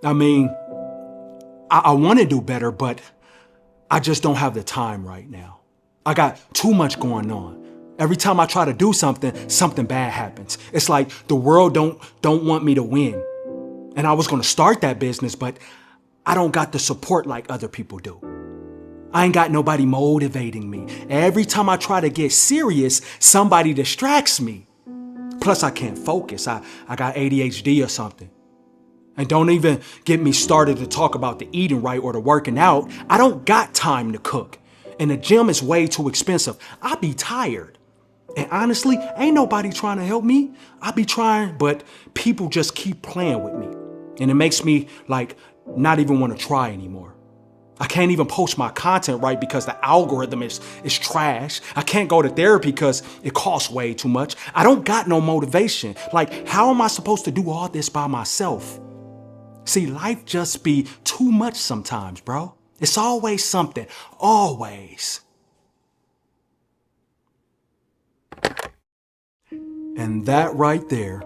I mean, I want to do better, but I just don't have the time right now. I got too much going on. Every time I try to do something, something bad happens. It's like the world don't want me to win. And I was going to start that business, but I don't got the support like other people do. I ain't got nobody motivating me. Every time I try to get serious, somebody distracts me. Plus, I can't focus. I got ADHD or something. And don't even get me started to talk about the eating right or the working out. I don't got time to cook. And the gym is way too expensive. I be tired. And honestly, ain't nobody trying to help me. I be trying, but people just keep playing with me. And it makes me not even want to try anymore. I can't even post my content right because the algorithm is trash. I can't go to therapy because it costs way too much. I don't got no motivation. How am I supposed to do all this by myself? See, life just be too much sometimes, bro. It's always something. Always. And that right there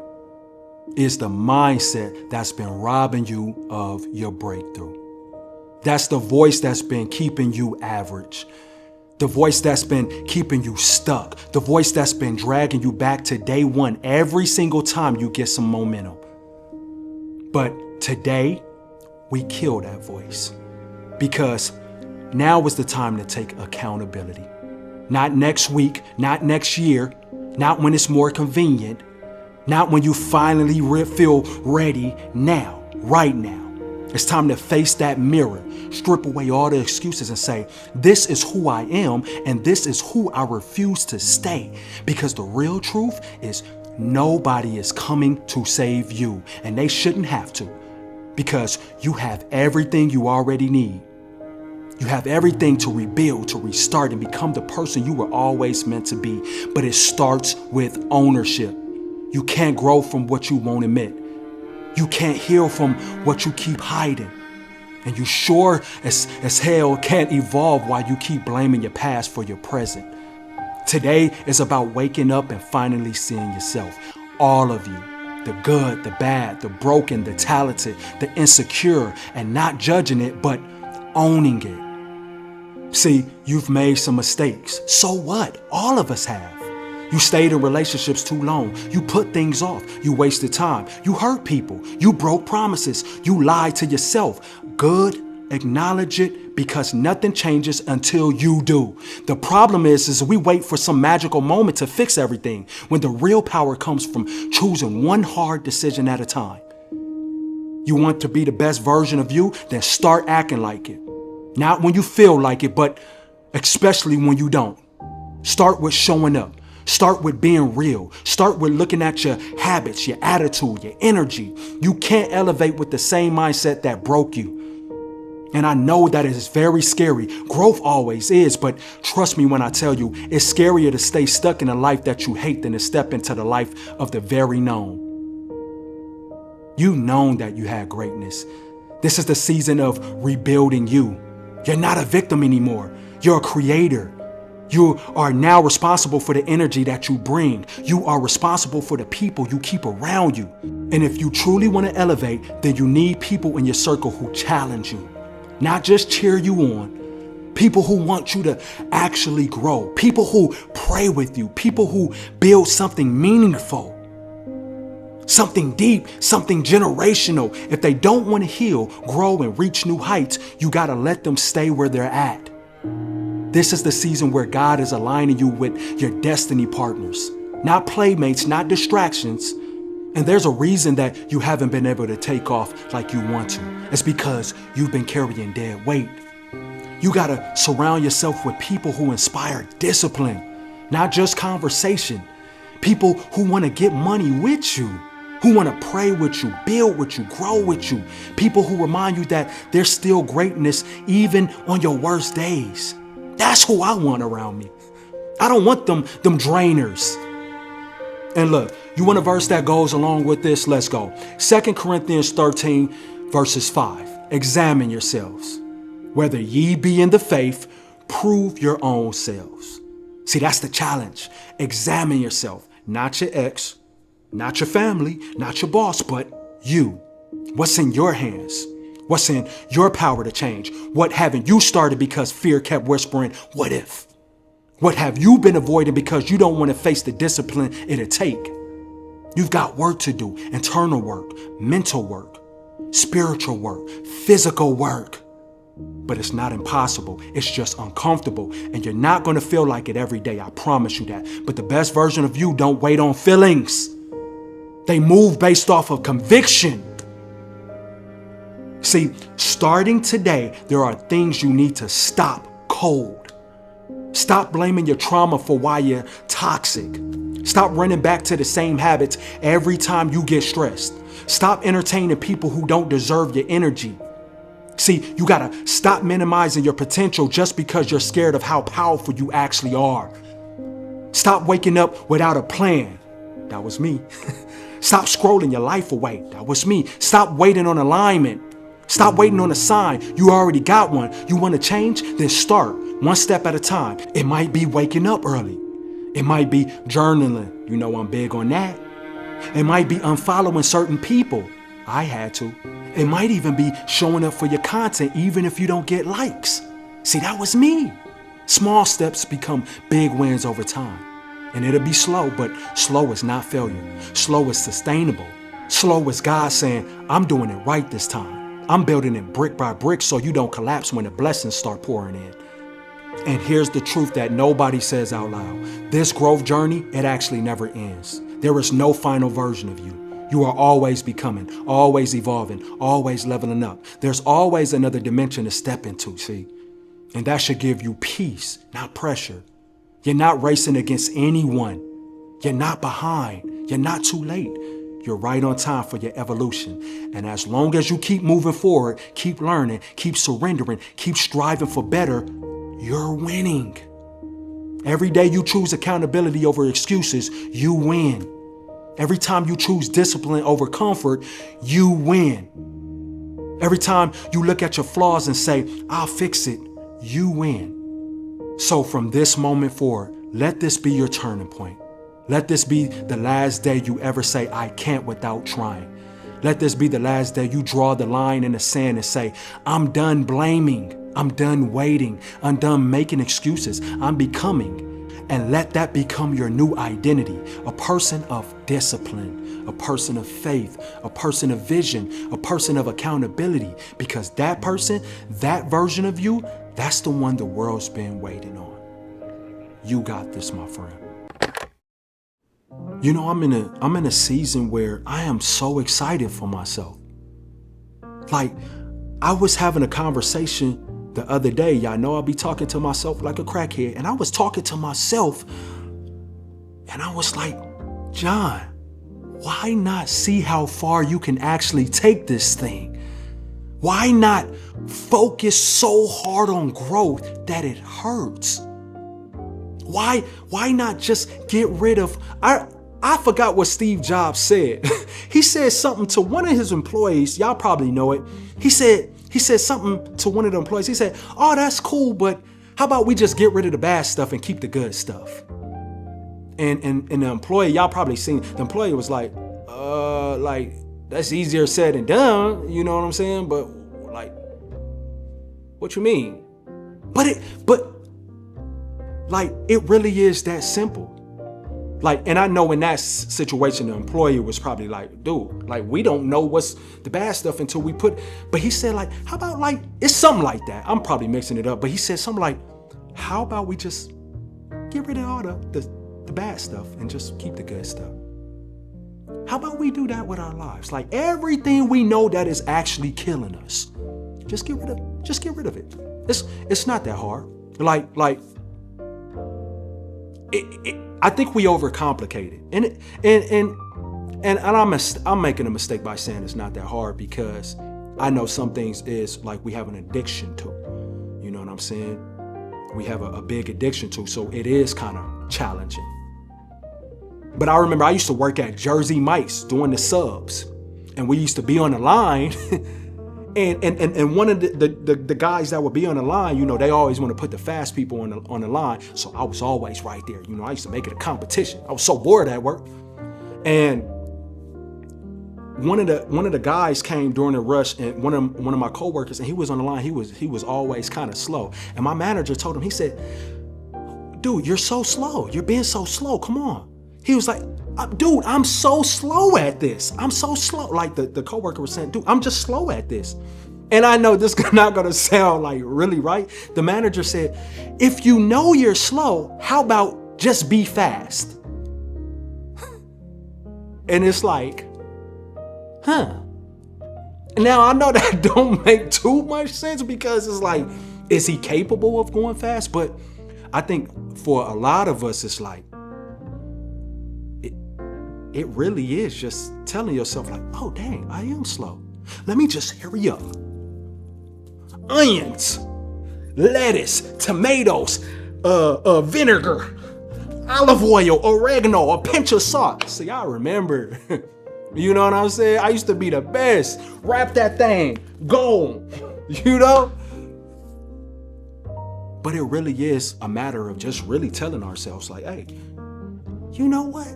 is the mindset that's been robbing you of your breakthrough. That's the voice that's been keeping you average. The voice that's been keeping you stuck. The voice that's been dragging you back to day one every single time you get some momentum. But today, we kill that voice because now is the time to take accountability. Not next week, not next year, not when it's more convenient, not when you finally feel ready. Now, right now. It's time to face that mirror, strip away all the excuses and say, this is who I am and this is who I refuse to stay. Because the real truth is nobody is coming to save you and they shouldn't have to because you have everything you already need. You have everything to rebuild, to restart and become the person you were always meant to be. But it starts with ownership. You can't grow from what you won't admit. You can't heal from what you keep hiding. And you sure as hell can't evolve while you keep blaming your past for your present. Today is about waking up and finally seeing yourself. All of you. The good, the bad, the broken, the talented, the insecure, and not judging it, but owning it. See, you've made some mistakes. So what? All of us have. You stayed in relationships too long. You put things off. You wasted time. You hurt people. You broke promises. You lied to yourself. Good, acknowledge it because nothing changes until you do. The problem is we wait for some magical moment to fix everything when the real power comes from choosing one hard decision at a time. You want to be the best version of you? Then start acting like it. Not when you feel like it, but especially when you don't. Start with showing up. Start with being real. Start with looking at your habits, your attitude, your energy. You can't elevate with the same mindset that broke you. And I know that it is very scary. Growth always is, but trust me when I tell you, it's scarier to stay stuck in a life that you hate than to step into the life of the very known. You've known that you had greatness. This is the season of rebuilding you. You're not a victim anymore. You're a creator. You are now responsible for the energy that you bring. You are responsible for the people you keep around you. And if you truly want to elevate, then you need people in your circle who challenge you, not just cheer you on. People who want you to actually grow. People who pray with you. People who build something meaningful. Something deep, something generational. If they don't want to heal, grow, and reach new heights, you got to let them stay where they're at. This is the season where God is aligning you with your destiny partners, not playmates, not distractions. And there's a reason that you haven't been able to take off like you want to. It's because you've been carrying dead weight. You got to surround yourself with people who inspire discipline, not just conversation. People who want to get money with you, who want to pray with you, build with you, grow with you. People who remind you that there's still greatness even on your worst days. That's who I want around me. I don't want them drainers. And look, you want a verse that goes along with this? Let's go. 2 Corinthians 13, verses 5. Examine yourselves. Whether ye be in the faith, prove your own selves. See, that's the challenge. Examine yourself. Not your ex, not your family, not your boss, but you. What's in your hands? What's in your power to change? What haven't you started because fear kept whispering, what if? What have you been avoiding because you don't want to face the discipline it'll take? You've got work to do, internal work, mental work, spiritual work, physical work. But it's not impossible. It's just uncomfortable. And you're not going to feel like it every day. I promise you that. But the best version of you don't wait on feelings. They move based off of conviction. See, starting today, there are things you need to stop cold. Stop blaming your trauma for why you're toxic. Stop running back to the same habits every time you get stressed. Stop entertaining people who don't deserve your energy. See, you gotta stop minimizing your potential just because you're scared of how powerful you actually are. Stop waking up without a plan. That was me. Stop scrolling your life away. That was me. Stop waiting on alignment. Stop waiting on a sign. You already got one. You want to change? Then start one step at a time. It might be waking up early. It might be journaling. You know I'm big on that. It might be unfollowing certain people. I had to. It might even be showing up for your content even if you don't get likes. See, that was me. Small steps become big wins over time. And it'll be slow, but slow is not failure. Slow is sustainable. Slow is God saying, I'm doing it right this time. I'm building it brick by brick so you don't collapse when the blessings start pouring in. And here's the truth that nobody says out loud. This growth journey, it actually never ends. There is no final version of you. You are always becoming, always evolving, always leveling up. There's always another dimension to step into, see? And that should give you peace, not pressure. You're not racing against anyone. You're not behind. You're not too late. You're right on time for your evolution. And as long as you keep moving forward, keep learning, keep surrendering, keep striving for better, you're winning. Every day you choose accountability over excuses, you win. Every time you choose discipline over comfort, you win. Every time you look at your flaws and say, I'll fix it, you win. So from this moment forward, let this be your turning point. Let this be the last day you ever say, I can't without trying. Let this be the last day you draw the line in the sand and say, I'm done blaming. I'm done waiting. I'm done making excuses. I'm becoming. And let that become your new identity, a person of discipline, a person of faith, a person of vision, a person of accountability, because that person, that version of you, that's the one the world's been waiting on. You got this, my friend. You know, I'm in a season where I am so excited for myself. Like, I was having a conversation the other day. Y'all know I'll be talking to myself like a crackhead. And I was talking to myself and I was like, John, why not see how far you can actually take this thing? Why not focus so hard on growth that it hurts? Why not just get rid of, I forgot what Steve Jobs said. He said something to one of his employees. Y'all probably know it. He said something to one of the employees. He said, oh, that's cool, but how about we just get rid of the bad stuff and keep the good stuff? And the employee, y'all probably seen, the employee was like, that's easier said than done. You know what I'm saying? But like, what you mean? But it really is that simple. Like, and I know in that situation, the employer was probably like, dude, like, we don't know what's the bad stuff until we put, but he said like, how about like, it's something like that. I'm probably mixing it up, but he said something like, how about we just get rid of all the bad stuff and just keep the good stuff? How about we do that with our lives? Like everything we know that is actually killing us, just get rid of it. It's not that hard. I think we overcomplicate it, and I'm making a mistake by saying it's not that hard because I know some things is like we have an addiction to. You know what I'm saying? We have a big addiction to, so it is kind of challenging. But I remember I used to work at Jersey Mike's doing the subs, and we used to be on the line. And one of the guys that would be on the line, you know, they always want to put the fast people on the line. So I was always right there. You know, I used to make it a competition. I was so bored at work. And one of the guys came during the rush, and one of my coworkers, and he was on the line. He was always kind of slow. And my manager told him, he said, dude, you're so slow. You're being so slow. Come on. He was like, dude, I'm so slow at this. I'm so slow. Like the coworker was saying, dude, I'm just slow at this. And I know this is not going to sound like really right. The manager said, if you know you're slow, how about just be fast? And it's like, huh. Now I know that don't make too much sense, because it's like, is he capable of going fast? But I think for a lot of us, it's like, it really is just telling yourself like, oh dang, I am slow. Let me just hurry up. Onions, lettuce, tomatoes, vinegar, olive oil, oregano, a pinch of salt. See, I remember. You know what I'm saying? I used to be the best. Wrap that thing, go. You know? But it really is a matter of just really telling ourselves like, hey, you know what?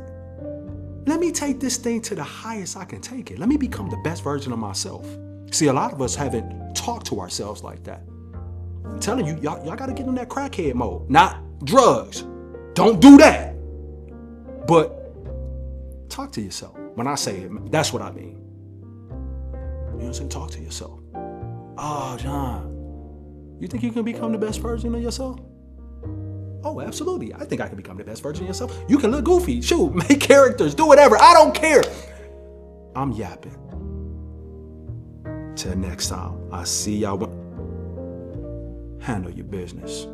Let me take this thing to the highest I can take it. Let me become the best version of myself. See, a lot of us haven't talked to ourselves like that. I'm telling you, y'all got to get in that crackhead mode. Not drugs. Don't do that. But talk to yourself. When I say it, that's what I mean. You know what I'm saying? Talk to yourself. Oh, John, you think you can become the best version of yourself? Oh, absolutely. I think I can become the best version of yourself. You can look goofy. Shoot, make characters, do whatever. I don't care. I'm yapping. Till next time, I see y'all. Handle your business.